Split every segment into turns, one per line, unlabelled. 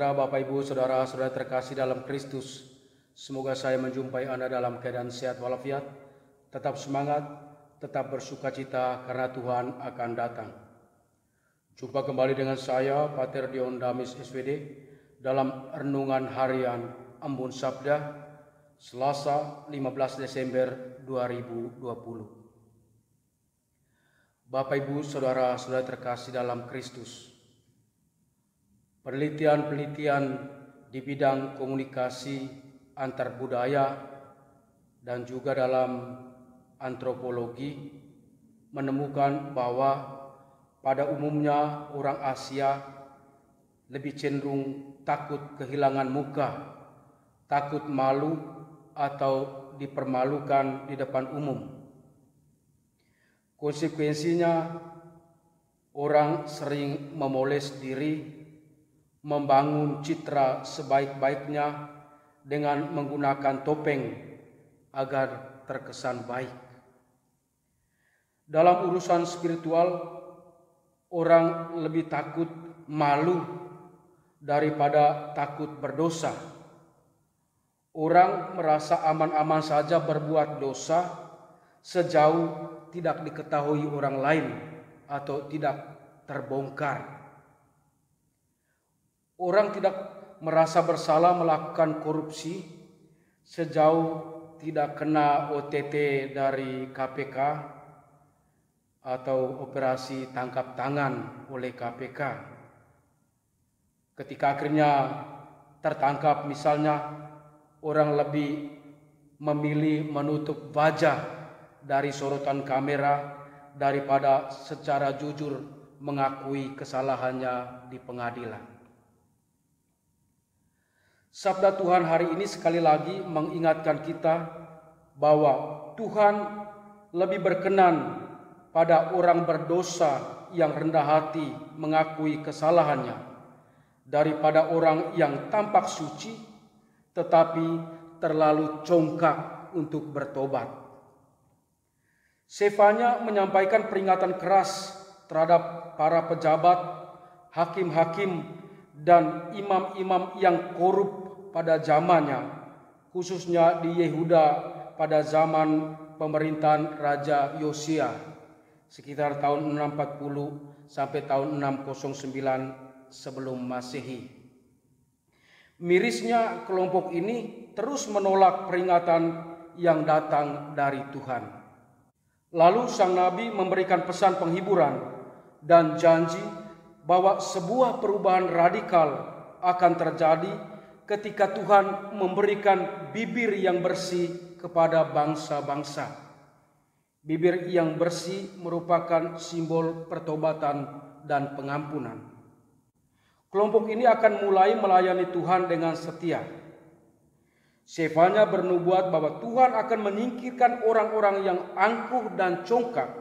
sejahtera Bapak Ibu Saudara-saudara terkasih dalam Kristus. Semoga saya menjumpai Anda dalam keadaan sehat walafiat, tetap semangat, tetap bersukacita karena Tuhan akan datang. Jumpa kembali dengan saya, Pater Dion Damis SVD, dalam Renungan Harian Embun Sabda, Selasa 15 Desember 2020. Bapak Ibu Saudara-saudara terkasih dalam Kristus, penelitian-penelitian di bidang komunikasi antar budaya dan juga dalam antropologi menemukan bahwa pada umumnya orang Asia lebih cenderung takut kehilangan muka, takut malu atau dipermalukan di depan umum. Konsekuensinya, orang sering memoles diri, membangun citra sebaik-baiknya dengan menggunakan topeng agar terkesan baik. Dalam urusan spiritual, orang lebih takut malu daripada takut berdosa. Orang merasa aman-aman saja berbuat dosa sejauh tidak diketahui orang lain atau tidak terbongkar. Orang tidak merasa bersalah melakukan korupsi sejauh tidak kena OTT dari KPK atau operasi tangkap tangan oleh KPK. Ketika akhirnya tertangkap misalnya, orang lebih memilih menutup wajah dari sorotan kamera daripada secara jujur mengakui kesalahannya di pengadilan. Sabda Tuhan hari ini sekali lagi mengingatkan kita bahwa Tuhan lebih berkenan pada orang berdosa yang rendah hati mengakui kesalahannya daripada orang yang tampak suci tetapi terlalu congkak untuk bertobat. Sefanya menyampaikan peringatan keras terhadap para pejabat, hakim-hakim, dan imam-imam yang korup pada zamannya, khususnya di Yehuda pada zaman pemerintahan Raja Yosia sekitar tahun 640 sampai tahun 609 sebelum Masehi. Mirisnya kelompok ini terus menolak peringatan yang datang dari Tuhan. Lalu sang nabi memberikan pesan penghiburan dan janji bahwa sebuah perubahan radikal akan terjadi ketika Tuhan memberikan bibir yang bersih kepada bangsa-bangsa. Bibir yang bersih merupakan simbol pertobatan dan pengampunan. Kelompok ini akan mulai melayani Tuhan dengan setia. Sefanya bernubuat bahwa Tuhan akan menyingkirkan orang-orang yang angkuh dan congkak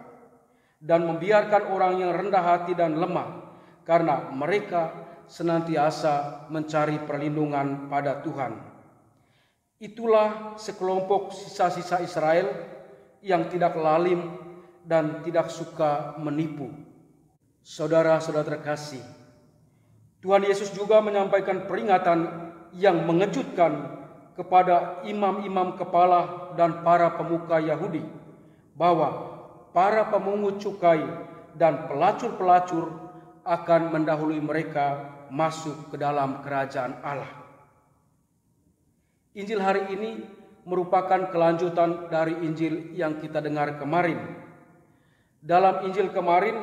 dan membiarkan orang yang rendah hati dan lemah, karena mereka senantiasa mencari perlindungan pada Tuhan. Itulah sekelompok sisa-sisa Israel yang tidak lalim dan tidak suka menipu. Saudara-saudara terkasih, Tuhan Yesus juga menyampaikan peringatan yang mengejutkan kepada imam-imam kepala dan para pemuka Yahudi bahwa para pemungut cukai dan pelacur-pelacur akan mendahului mereka masuk ke dalam kerajaan Allah. Injil hari ini merupakan kelanjutan dari Injil yang kita dengar kemarin. Dalam Injil kemarin,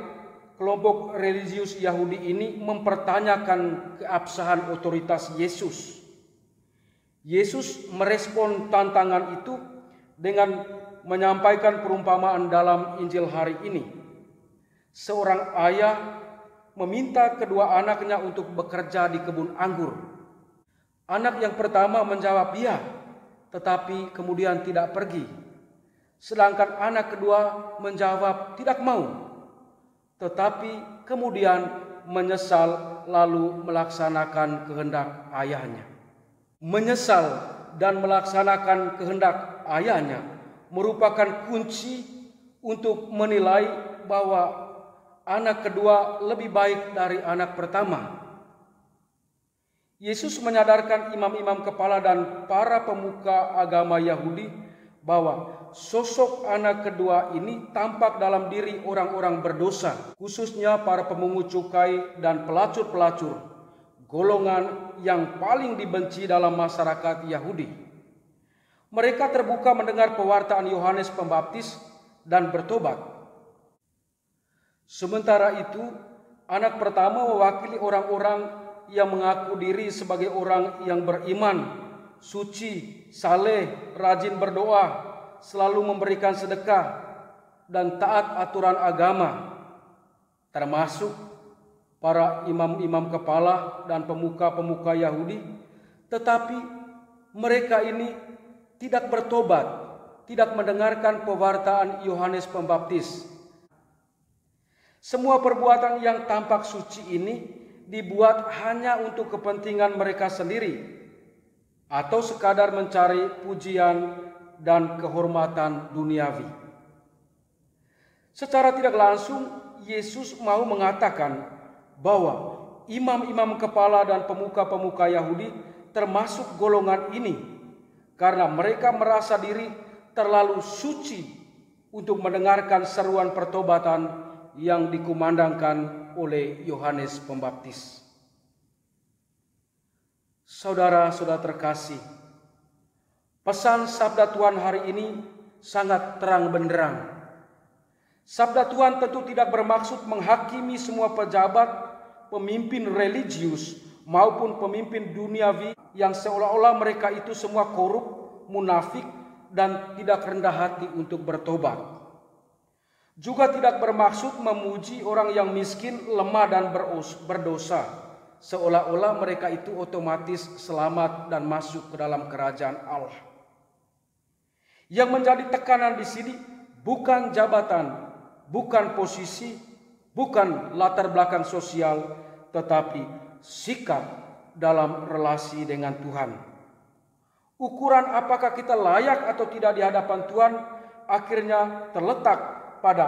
kelompok religius Yahudi ini mempertanyakan keabsahan otoritas Yesus. Yesus merespon tantangan itu dengan menyampaikan perumpamaan dalam Injil hari ini. Seorang ayah meminta kedua anaknya untuk bekerja di kebun anggur. Anak yang pertama menjawab ya, tetapi kemudian tidak pergi. Sedangkan anak kedua menjawab tidak mau, tetapi kemudian menyesal lalu melaksanakan kehendak ayahnya. Menyesal dan melaksanakan kehendak ayahnya merupakan kunci untuk menilai bahwa anak kedua lebih baik dari anak pertama. Yesus menyadarkan imam-imam kepala dan para pemuka agama Yahudi bahwa sosok anak kedua ini tampak dalam diri orang-orang berdosa, khususnya para pemungut cukai dan pelacur-pelacur, golongan yang paling dibenci dalam masyarakat Yahudi. Mereka terbuka mendengar pewartaan Yohanes Pembaptis dan bertobat. Sementara itu, anak pertama mewakili orang-orang yang mengaku diri sebagai orang yang beriman, suci, saleh, rajin berdoa, selalu memberikan sedekah, dan taat aturan agama, termasuk para imam-imam kepala dan pemuka-pemuka Yahudi. Tetapi mereka ini tidak bertobat, tidak mendengarkan pewartaan Yohanes Pembaptis. Semua perbuatan yang tampak suci ini dibuat hanya untuk kepentingan mereka sendiri atau sekadar mencari pujian dan kehormatan duniawi. Secara tidak langsung, Yesus mau mengatakan bahwa imam-imam kepala dan pemuka-pemuka Yahudi termasuk golongan ini karena mereka merasa diri terlalu suci untuk mendengarkan seruan pertobatan yang dikumandangkan oleh Yohanes Pembaptis. Saudara-saudara terkasih, pesan sabda Tuhan hari ini sangat terang benderang. Sabda Tuhan tentu tidak bermaksud menghakimi semua pejabat, pemimpin religius maupun pemimpin duniawi yang seolah-olah mereka itu semua korup, munafik, dan tidak rendah hati untuk bertobat. Juga tidak bermaksud memuji orang yang miskin, lemah, dan berdosa, seolah-olah mereka itu otomatis selamat dan masuk ke dalam kerajaan Allah. Yang menjadi tekanan di sini bukan jabatan, bukan posisi, bukan latar belakang sosial, tetapi sikap dalam relasi dengan Tuhan. Ukuran apakah kita layak atau tidak di hadapan Tuhan akhirnya terletak pada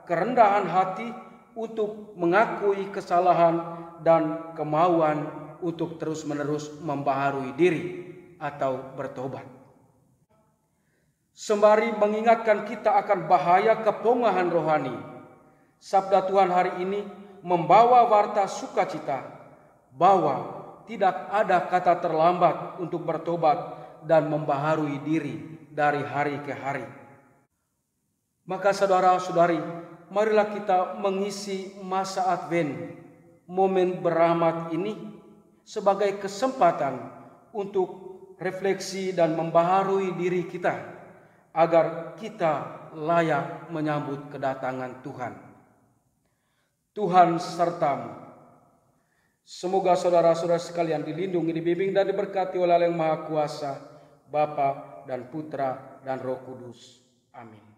kerendahan hati untuk mengakui kesalahan dan kemauan untuk terus-menerus membaharui diri atau bertobat. Sembari mengingatkan kita akan bahaya kepongahan rohani, sabda Tuhan hari ini membawa warta sukacita bahwa tidak ada kata terlambat untuk bertobat dan membaharui diri dari hari ke hari. Maka saudara-saudari, marilah kita mengisi masa Advent, momen berahmat ini sebagai kesempatan untuk refleksi dan membaharui diri kita agar kita layak menyambut kedatangan Tuhan. Tuhan sertamu. Semoga saudara-saudara sekalian dilindungi, dibimbing dan diberkati oleh Allah yang Maha Kuasa, Bapa dan Putra dan Roh Kudus. Amin.